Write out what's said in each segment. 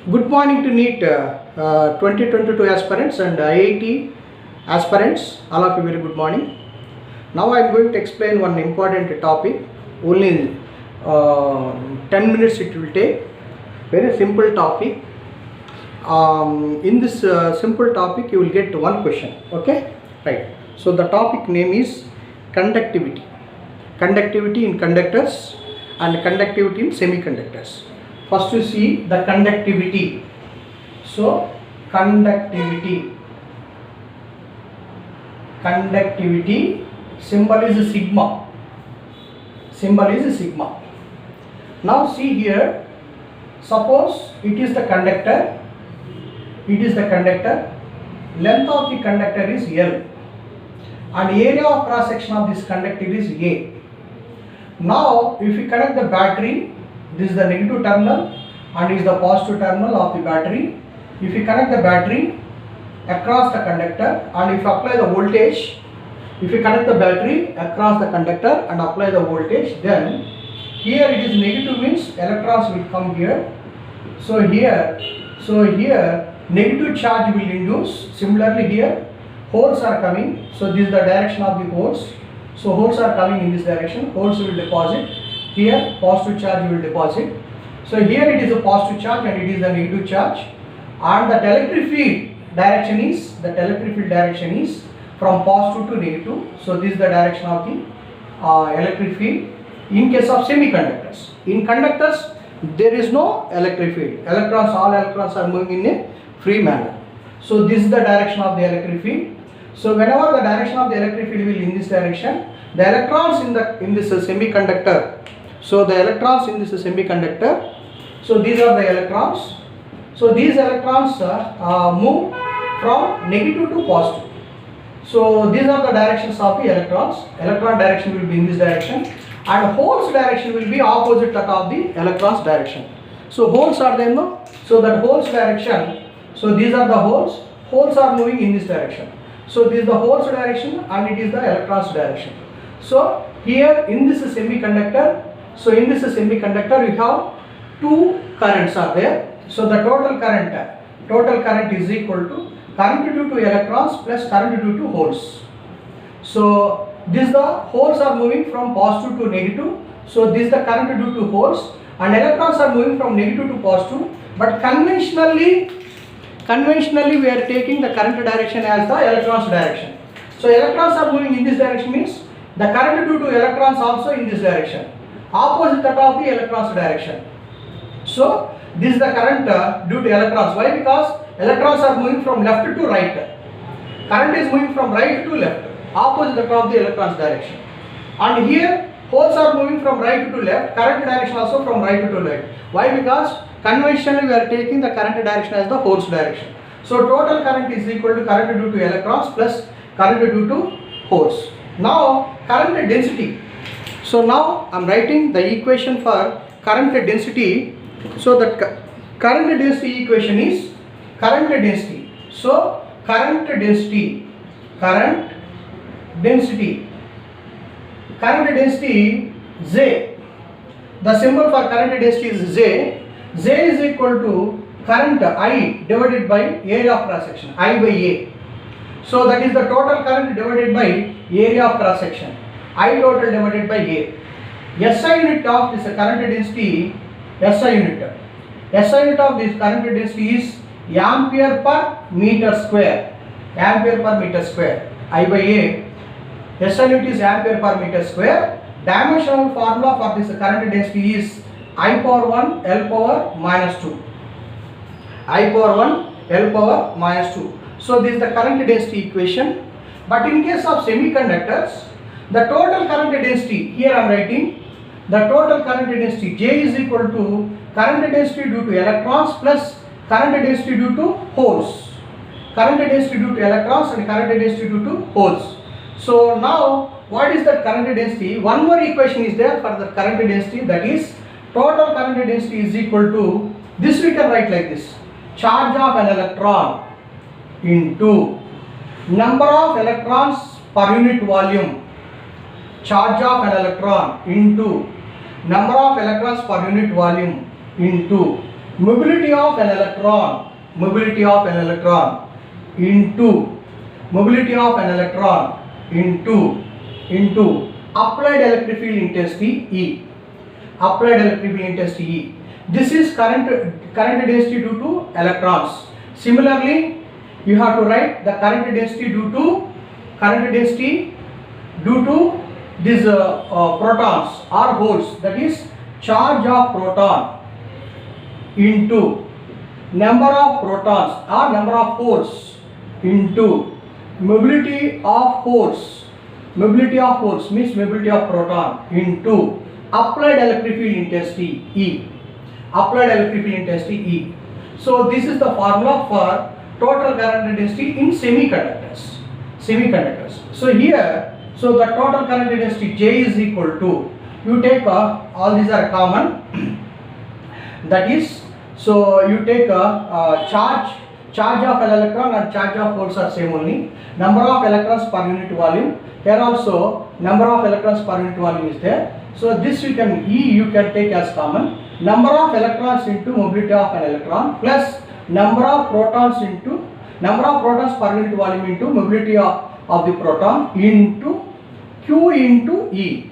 Good morning to NEET 2022 aspirants and IIT aspirants. All of you very good morning. Now I am going to explain one important topic. Only 10 minutes it will take. Very simple topic. In this simple topic you will get one question. Okay? Right. So the topic name is conductivity. Conductivity in conductors and conductivity in semiconductors. First you see the conductivity. So conductivity symbol is sigma. Now see here, suppose it is the conductor, length of the conductor is L and area of cross section of this conductor is A. Now if we connect the battery, this is the negative terminal and is the positive terminal of the battery. If you connect the battery across the conductor and if you apply the voltage, if you connect the battery across the conductor and apply the voltage, then here it is negative means electrons will come here. So here negative charge will induce. Similarly here holes are coming. So this is the direction of the holes. So holes are coming in this direction. Holes will deposit. Here positive charge will deposit. So here it is a positive charge and it is the negative charge. And the electric field direction is from positive to negative. So this is the direction of the electric field. In case of semiconductors, in conductors there is no electric field. All electrons are moving in a free manner. So this is the direction of the electric field. So whenever the direction of the electric field will in this direction, the electrons in this semiconductor. So the electrons in this semiconductor. So these are the electrons. So these electrons move from negative to positive. So these are the directions of the electrons. Electron direction will be in this direction and holes direction will be opposite that of the electrons direction. So holes are there, no? So that holes direction. So these are the holes. Holes are moving in this direction. So this is the holes direction and it is the electrons direction. So here in this semiconductor, we have two currents are there. So the total current is equal to current due to electrons plus current due to holes. So this the holes are moving from positive to negative. So this is the current due to holes and electrons are moving from negative to positive. But conventionally we are taking the current direction as the electrons direction. So electrons are moving in this direction means the current due to electrons also in this direction, opposite that of the electrons direction. So this is the current due to electrons. Why? Because electrons are moving from left to right. Current is moving from right to left, opposite that of the electrons direction. And here holes are moving from right to left, current direction also from right to left. Why? Because conventionally we are taking the current direction as the holes direction. So total current is equal to current due to electrons plus current due to holes. Now current density. So now I am writing the equation for current density. So that current density equation is current density. So current density Z. The symbol for current density is Z. Z is equal to current I divided by area of cross section, I by A. So that is the total current divided by area of cross section, I total divided by A. SI unit of this current density, SI unit of this current density is ampere per meter square. I by A. SI unit is ampere per meter square. Dimensional formula for this current density is I power 1 L power minus 2. So this is the current density equation. But in case of semiconductors, the total current density, here I am writing the total current density J is equal to current density due to electrons plus current density due to holes. Current density due to electrons and current density due to holes. So now what is that current density? One more equation is there for the current density, that is total current density is equal to, this we can write like this, charge of an electron into number of electrons per unit volume. Charge of an electron into number of electrons per unit volume into mobility of an electron into mobility of an electron into applied electric field intensity E. Applied electric field intensity E. This is current density due to electrons. Similarly, you have to write the current density due to these protons or holes, that is charge of proton into number of protons or number of holes into mobility of holes means mobility of proton into applied electric field intensity E. So this is the formula for total current density in semiconductors. So here, so the total current density J is equal to, you take all these are common, that is, so you take a charge of an electron and charge of holes are same only. Number of electrons per unit volume, here also number of electrons per unit volume is there. So this you can take as common. Number of electrons into mobility of an electron plus number of protons per unit volume into mobility of the proton into Q into E.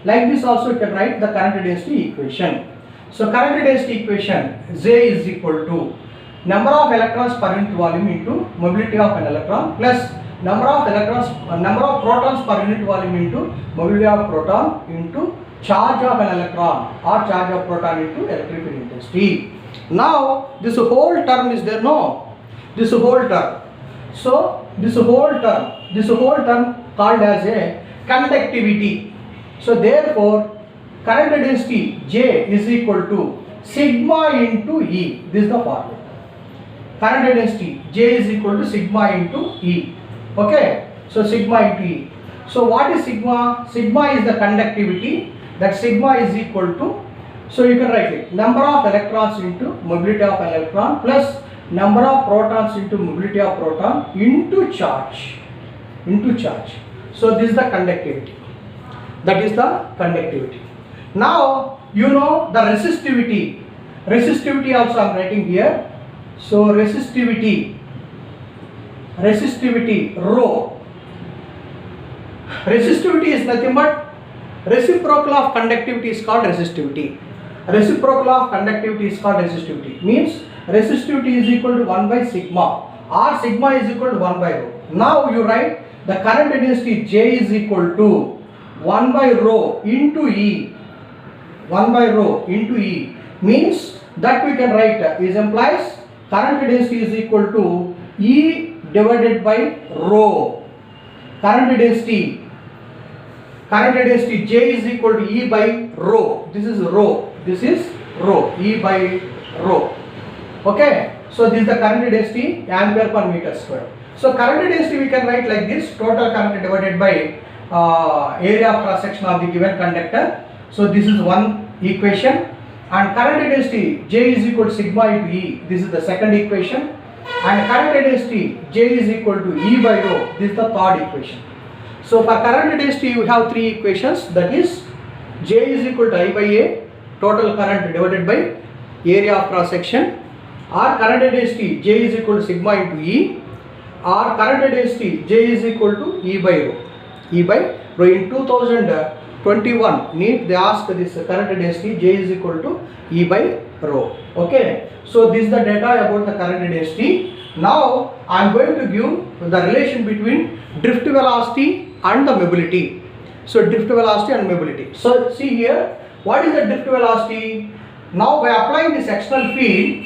Like this also you can write the current density equation. So current density equation, J is equal to number of electrons per unit volume into mobility of an electron plus number of protons per unit volume into mobility of proton into charge of an electron or charge of proton into electric field intensity. Now this whole term is there, no? This whole term. So this whole term called as a conductivity. So therefore current density J is equal to sigma into E. This is the formula. Current density J is equal to sigma into E. Okay. So sigma into E. So what is sigma? Sigma is the conductivity. That sigma is equal to, so you can write it, number of electrons into mobility of an electron plus number of protons into mobility of proton into charge. So this is the conductivity. That is the conductivity. Now you know the resistivity. Resistivity also I am writing here. So resistivity rho. Resistivity is nothing but reciprocal of conductivity is called resistivity. Means resistivity is equal to 1 by sigma or sigma is equal to 1 by rho. Now you write the current density J is equal to 1 by rho into E. Means that we can write is implies current density is equal to E divided by rho. Current density J is equal to E by rho. This is rho. E by rho. Okay. So this is the current density ampere per meter square. So current density we can write like this: total current divided by area of cross section of the given conductor. So this is one equation. And current density J is equal to sigma into E. This is the second equation. And current density J is equal to E by rho. This is the third equation. So for current density you have three equations, that is J is equal to I by A, total current divided by area of cross section, or current density J is equal to sigma into E, or current density J is equal to E by rho. In 2021 NEET they asked this current density J is equal to E by rho. Okay. So this is the data about the current density. Now I am going to give the relation between drift velocity and the mobility. So drift velocity and mobility. So see here, what is the drift velocity? Now by applying this external field,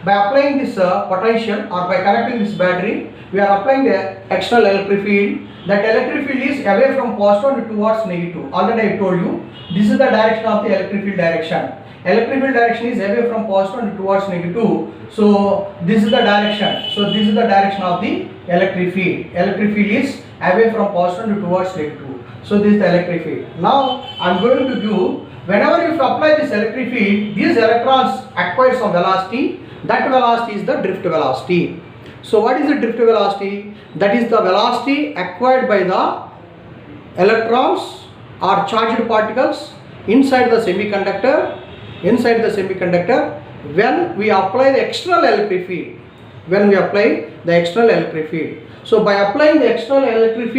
by applying this potential or by connecting this battery, we are applying the external electric field. That electric field is away from positive and towards negative. Already I told you, this is the direction of the electric field direction. Electric field direction is away from positive and towards negative. So this is the direction. So this is the direction of the electric field. Electric field is away from positive and towards negative. So this is the electric field. Now I am going to give, whenever you apply this electric field, these electrons acquire some velocity. That velocity is the drift velocity. So what is the drift velocity? That is the velocity acquired by the electrons or charged particles inside the semiconductor when we apply the external electric field. When we apply the external electric field. So by applying the external electric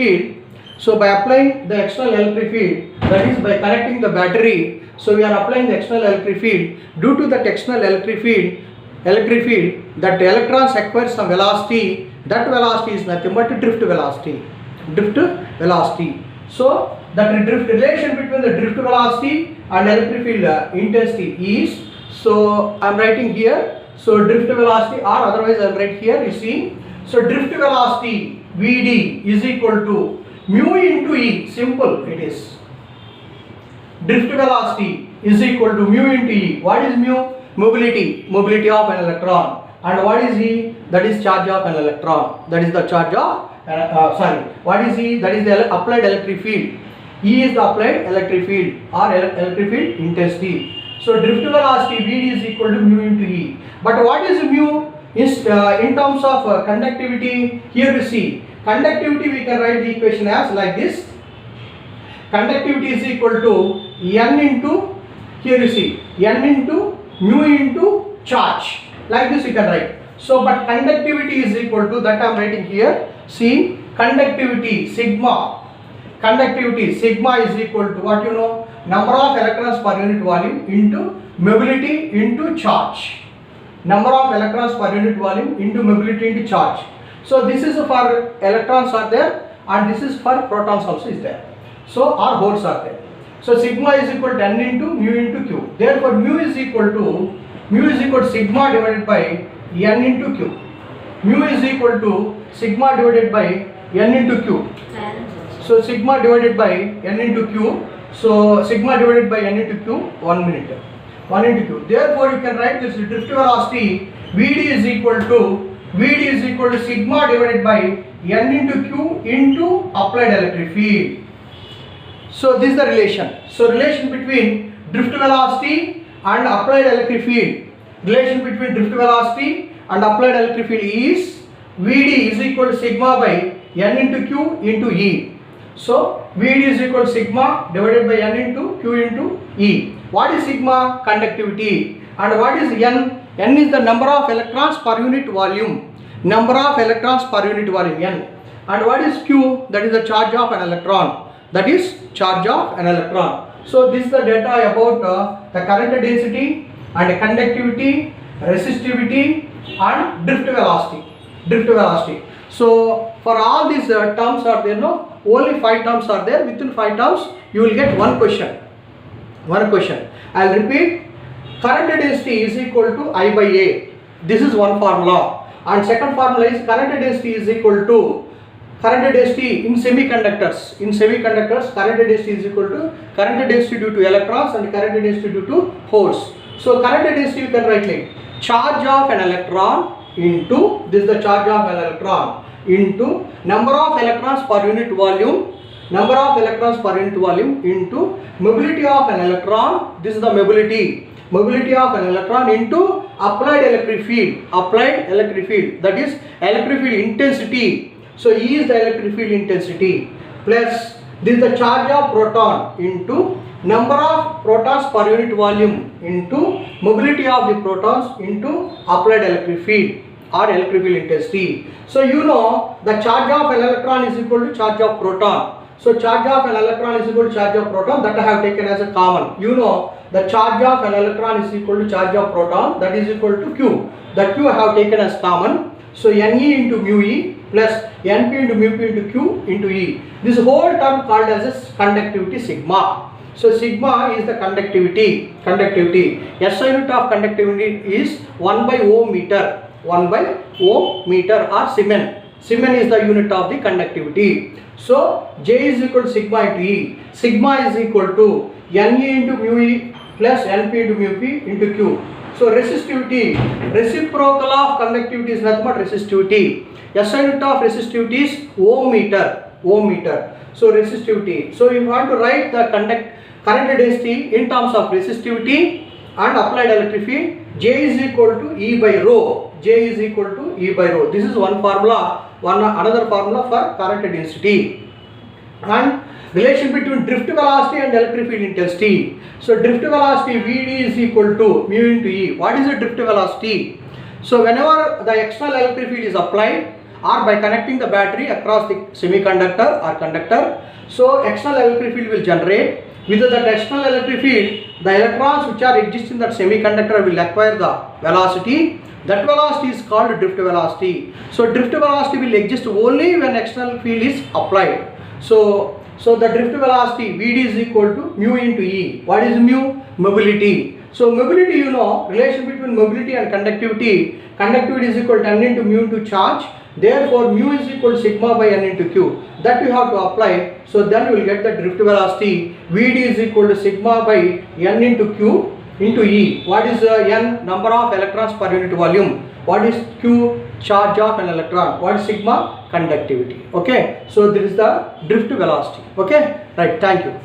field, that is by connecting the battery, so we are applying the external electric field. Due to that external electric field, that the electrons acquire some velocity. That velocity is nothing but drift velocity. So that drift relation between the drift velocity and electric field intensity is, so I am writing here, so drift velocity, or otherwise I will write here, you see. So drift velocity Vd is equal to mu into E. Simple it is. Drift velocity is equal to mu into E. What is mu? Mobility of an electron. And what is E? That is charge of an electron. That is the charge of what is E? That is the applied electric field. E is the applied electric field or electric field intensity. So drift velocity Vd is equal to mu into E. But what is mu in terms of conductivity? Here you see, conductivity we can write the equation as like this. Conductivity is equal to N into, here you see, N into mu into charge. Like this you can write. So but conductivity is equal to, that I am writing here. See, conductivity sigma is equal to what, you know, number of electrons per unit volume into mobility into charge. Number of electrons per unit volume into mobility into charge. So this is for electrons are there, and this is for protons also is there. So our holes are there. So sigma is equal to N into mu into Q. Therefore mu is equal to sigma divided by N into Q. Mu is equal to sigma divided by N into Q. So sigma divided by N into Q. So sigma divided by N into Q, 1 minute. 1 into Q. Therefore you can write this drift velocity Vd is equal to sigma divided by N into Q into applied electric field. So this is the relation. So relation between drift velocity and applied electric field. Relation between drift velocity and applied electric field is Vd is equal to sigma by N into Q into E. So Vd is equal to sigma divided by N into Q into E. What is sigma? Conductivity. And what is N? N is the number of electrons per unit volume. Number of electrons per unit volume, N. And what is Q? That is the charge of an electron. That is charge of an electron. So this is the data about the current density and conductivity, resistivity and drift velocity. So for all these terms are there, no? Only 5 terms are there. Within 5 terms you will get one question. I will repeat. Current density is equal to I by A. This is one formula. And second formula is current density is equal to current density in semiconductors. In semiconductors, current density is equal to current density due to electrons and current density due to holes. So current density you can write like charge of an electron into, this is the charge of an electron, into number of electrons per unit volume, into mobility of an electron, this is the mobility of an electron into applied electric field, that is electric field intensity. So E is the electric field intensity, plus this is the charge of proton into number of protons per unit volume into mobility of the protons into applied electric field or electric field intensity. So you know the charge of an electron is equal to charge of proton. So charge of an electron is equal to charge of proton, that I have taken as a common. You know the charge of an electron is equal to charge of proton, that is equal to Q. That Q I have taken as common. So Ne into mu E plus Np into mu P into Q into E. This whole term called as a conductivity sigma. So sigma is the conductivity. SI unit of conductivity is 1 by ohm meter. 1 by ohm meter or Siemens. Siemens is the unit of the conductivity. So J is equal to sigma into E. Sigma is equal to Ne into mu E plus Np into mu P into Q. So resistivity, reciprocal of conductivity is nothing but resistivity. SI unit of resistivity is ohm meter. So resistivity. So you want to write the current density in terms of resistivity and applied electric field. J is equal to E by rho. This is one formula. Another formula for current density. And Relation between drift velocity and electric field intensity. So drift velocity Vd is equal to mu into E. What is the drift velocity? So whenever the external electric field is applied or by connecting the battery across the semiconductor or conductor, so external electric field will generate. With that external electric field, the electrons which are exist in that semiconductor will acquire the velocity. That velocity is called drift velocity. So drift velocity will exist only when external field is applied. So the drift velocity Vd is equal to mu into E. What is mu? Mobility. So mobility, you know, relation between mobility and conductivity. Conductivity is equal to n into mu into charge. Therefore, mu is equal to sigma by n into q. That we have to apply. So then you will get the drift velocity. Vd is equal to sigma by n into q into E. What is n? Number of electrons per unit volume. What is q? Charge of an electron. What is sigma? Conductivity. Okay. So this is the drift velocity. Okay. Right. Thank you.